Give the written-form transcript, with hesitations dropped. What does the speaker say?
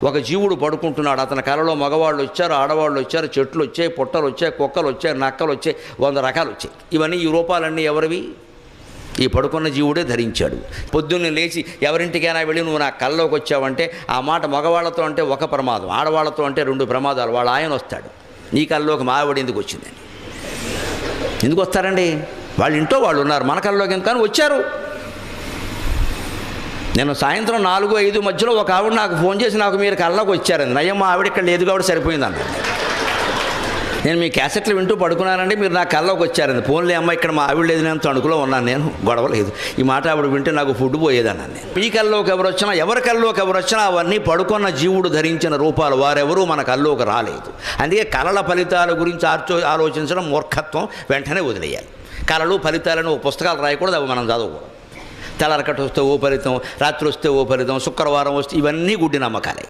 ఒక జీవుడు పడుకుంటున్నాడు, అతని కలలో మగవాళ్ళు వచ్చారు, ఆడవాళ్ళు వచ్చారు, చెట్లు వచ్చాయి, పుట్టలు వచ్చాయి, కుక్కలు వచ్చాయి, నక్కలు వచ్చాయి, 100 రకాలు వచ్చాయి. ఇవన్నీ ఈ రూపాలన్నీ ఎవరివి? ఈ పడుకున్న జీవుడే ధరించాడు. పొద్దున్నే లేచి ఎవరింటికైనా వెళ్ళి నువ్వు నా కల్లోకి వచ్చావంటే ఆ మాట మగవాళ్ళతో అంటే ఒక ప్రమాదం, ఆడవాళ్ళతో అంటే 2 ప్రమాదాలు. వాళ్ళ ఆయన వస్తాడు, నీ కల్లోకి మా ఆవిడ ఎందుకు వచ్చిందని. ఎందుకు వస్తారండి? వాళ్ళ ఇంట్లో వాళ్ళు ఉన్నారు, మన కల్లోకి కానీ వచ్చారు. నేను సాయంత్రం 4-5 మధ్యలో ఒక ఆవిడ నాకు ఫోన్ చేసి నాకు మీరు కల్లోకి వచ్చారండి. నయ్యం మా ఆవిడ ఇక్కడ లేదు కాబట్టి సరిపోయిందన్న. నేను మీ క్యాసెట్లు వింటూ పడుకున్నానండి, మీరు నా కల్లోకి వచ్చారండి. ఫోన్లే అమ్మ ఇక్కడ మా ఆవిడ లేదు, నేను తణుకులో ఉన్నాను, నేను గొడవ లేదు. ఈ మాట ఆవిడ వింటే నాకు ఫుడ్ పోయేదన్నాను నేను. మీ కల్లోకి ఎవరు వచ్చినా, ఎవరి కల్లోకి ఎవరు వచ్చినా అవన్నీ పడుకున్న జీవుడు ధరించిన రూపాలు. వారెవరూ మన కల్లోకి రాలేదు. అందుకే కళల ఫలితాల గురించి ఆలోచించడం మూర్ఖత్వం, వెంటనే వదిలేయాలి. కళలు ఫలితాలను పుస్తకాలు రాయకూడదు, అవి మనం చదవకూడదు. తెల్లరకట్టు వస్తే ఓ ఫలితం, రాత్రి వస్తే ఓ ఫలితం, శుక్రవారం వస్తే, ఇవన్నీ గుడ్డి నమ్మకాలే.